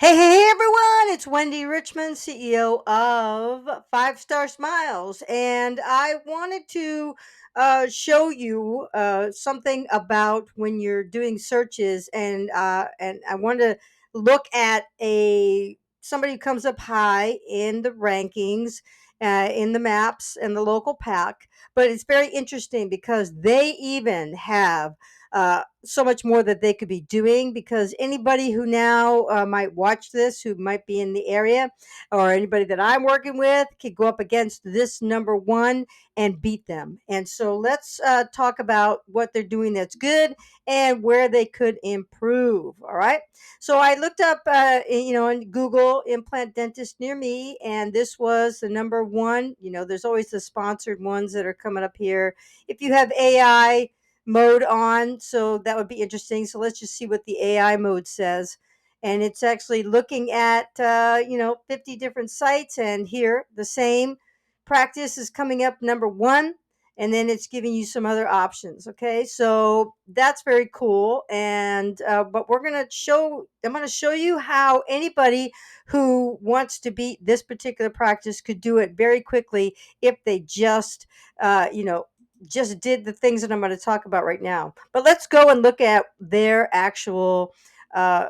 Hey, everyone, it's Wendy Richmond, CEO of Five Star Smiles. And I wanted to show you something about when you're doing searches. And I want to look at somebody who comes up high in the rankings, in the maps and the local pack. But it's very interesting because they even have so much more that they could be doing, because anybody who now might watch this, who might be in the area, or anybody that I'm working with, could go up against this number one and beat them. And so let's talk about what they're doing that's good and where they could improve. All right. So I looked up, in Google, implant dentist near me, and this was the number one. There's always the sponsored ones that are coming up here. If you have AI mode on, so that would be interesting. So let's just see what the AI mode says. And it's actually looking at 50 different sites, and here the same practice is coming up number one, and then it's giving you some other options. Okay, so that's very cool. And but I'm going to show you how anybody who wants to beat this particular practice could do it very quickly if they uh, you know just did the things that I'm going to talk about right now. But let's go and look at their actual uh,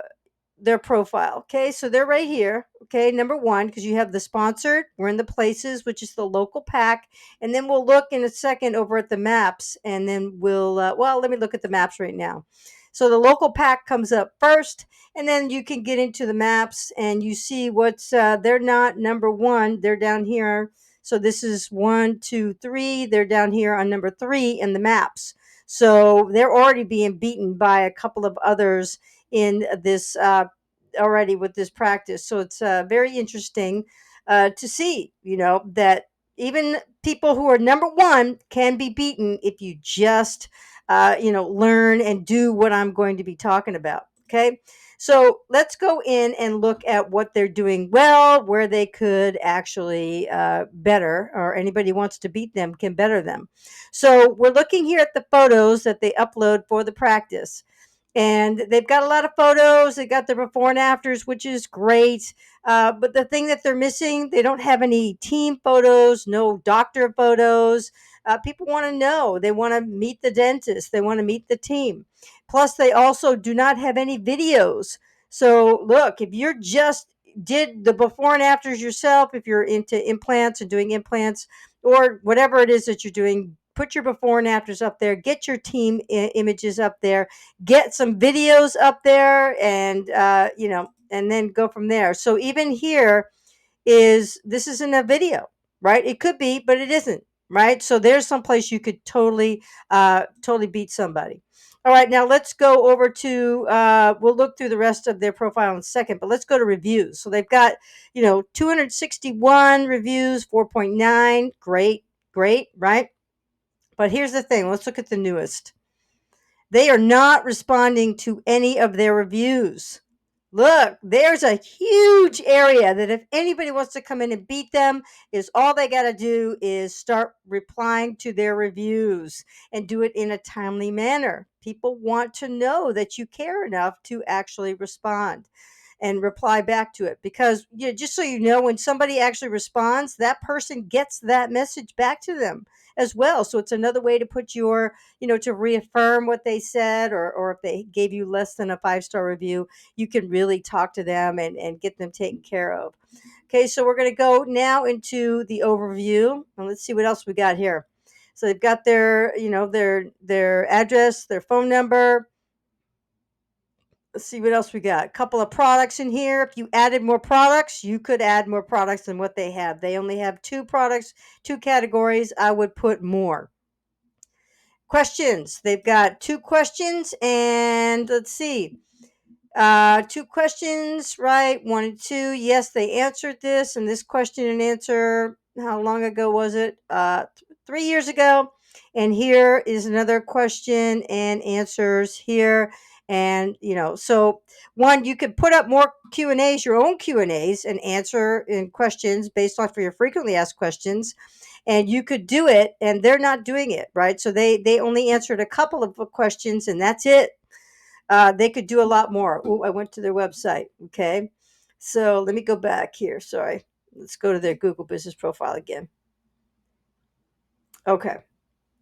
their profile. Okay, so they're right here. Okay, number one, because you have the sponsored. We're in the places, which is the local pack, and then we'll look in a second over at the maps, and then let me look at the maps right now. So the local pack comes up first, and then you can get into the maps and you see what's they're not number one. They're down here. So this is one, two, three. They're down here on number three in the maps. So they're already being beaten by a couple of others in this already with this practice. So it's very interesting to see, that even people who are number one can be beaten if you just, learn and do what I'm going to be talking about. Okay. So let's go in and look at what they're doing well, where they could actually better, or anybody who wants to beat them can better them. So we're looking here at the photos that they upload for the practice, and they've got a lot of photos. They got their before and afters, which is great. But the thing that they're missing, they don't have any team photos, no doctor photos. People want to know. They want to meet the dentist. They want to meet the team. Plus, they also do not have any videos. So, look, if you're just did the before and afters yourself, if you're into implants and doing implants or whatever it is that you're doing, put your before and afters up there. Get your team images up there, get some videos up there, and and then go from there. So even here, this isn't a video, right? It could be, but it isn't, right? So there's some place you could totally beat somebody. All right, now let's go over to we'll look through the rest of their profile in a second, but let's go to reviews. So they've got 261 reviews, 4.9. Great, right? But here's the thing, let's look at the newest. They are not responding to any of their reviews. Look, there's a huge area that if anybody wants to come in and beat them, is all they got to do is start replying to their reviews and do it in a timely manner. People want to know that you care enough to actually respond and reply back to it, because just so you know, when somebody actually responds, that person gets that message back to them as well. So it's another way to put your, to reaffirm what they said, or if they gave you less than a 5-star review, you can really talk to them and get them taken care of. Okay, so we're going to go now into the overview, and let's see what else we got here. So they've got their, their address, their phone number. Let's see what else we got. A couple of products in here. If you added more products, you could add more products than what they have. They only have 2 products, 2 categories. I would put more. Questions. They've got 2 questions, and let's see. 2 questions, right? 1 and 2. Yes, they answered this, and this question and answer, how long ago was it? 3 years ago. And here is another question and answers here. And so one, you could put up more Q&As, your own Q&As, and answer in questions based off of your frequently asked questions, and you could do it, and they're not doing it, right? So they only answered a couple of questions, and that's it. They could do a lot more. Oh, I went to their website. Okay. So let me go back here. Sorry. Let's go to their Google business profile again. Okay.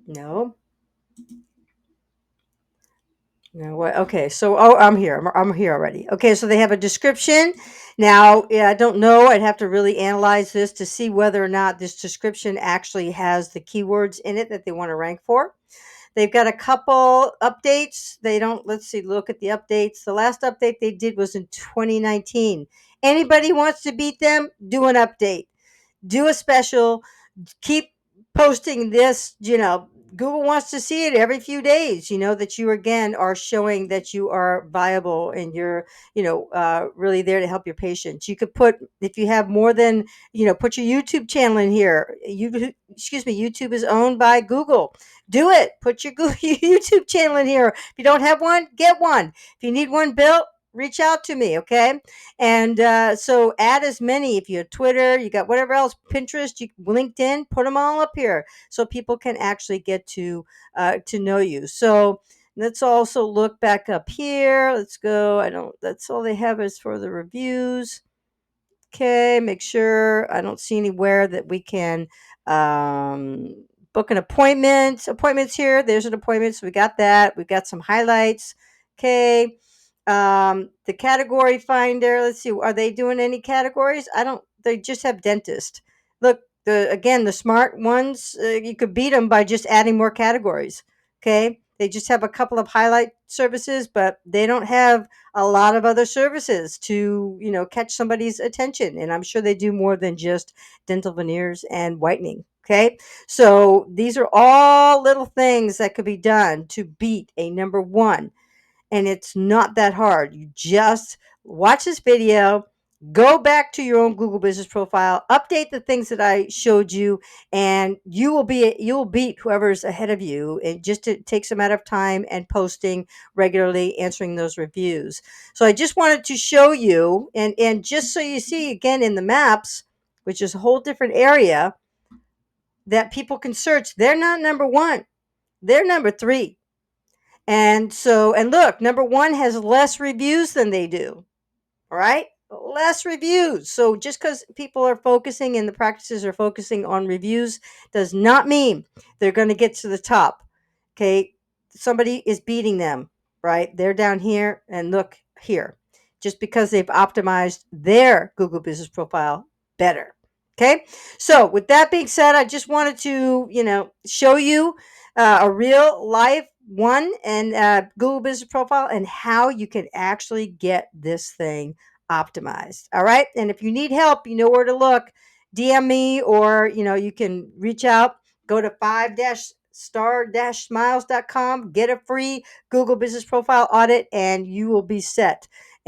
No. No, what? Okay, so I'm here. I'm here already. Okay, so they have a description. Now, yeah, I don't know. I'd have to really analyze this to see whether or not this description actually has the keywords in it that they want to rank for. They've got a couple updates. They don't, let's see, look at the updates. The last update they did was in 2019. Anybody wants to beat them, do an update, do a special, keep posting this. Google wants to see it every few days, that you again are showing that you are viable and you're really there to help your patients. You could put, if you have more than, put your YouTube channel in here. YouTube is owned by Google. Do it. Put your YouTube channel in here. If you don't have one, get one. If you need one built, reach out to me. Okay. And so add as many. If you have Twitter, you got whatever else, Pinterest, LinkedIn, put them all up here so people can actually get to know you. So let's also look back up here. Let's go. I don't. That's all they have is for the reviews. Okay, make sure I don't see anywhere that we can book an appointment. Appointments here. There's an appointment. So we got that. We got some highlights. Okay. The category finder. Let's see. Are they doing any categories? I don't. They just have dentist. Look, the smart ones. You could beat them by just adding more categories. Okay. They just have a couple of highlight services, but they don't have a lot of other services to catch somebody's attention, and I'm sure they do more than just dental veneers and whitening. Okay, so these are all little things that could be done to beat a number one, and it's not that hard. You just watch this video, go back to your own Google business profile, update the things that I showed you, and you'll beat whoever's ahead of you. It takes a matter of time and posting regularly, answering those reviews. So I just wanted to show you, and just so you see again in the maps, which is a whole different area that people can search. They're not number one. They're number three. And look, number one has less reviews than they do. All right. Less reviews. So just because people are focusing and the practices are focusing on reviews does not mean they're going to get to the top. Okay. Somebody is beating them, right? They're down here and look here, just because they've optimized their Google business profile better. Okay. So with that being said, I just wanted to, show you a real life one and Google business profile and how you can actually get this thing optimized. All right. And if you need help, you know where to look. DM me, or you can reach out. Go to 5-star-smiles.com, get a free Google business profile audit, and you will be set.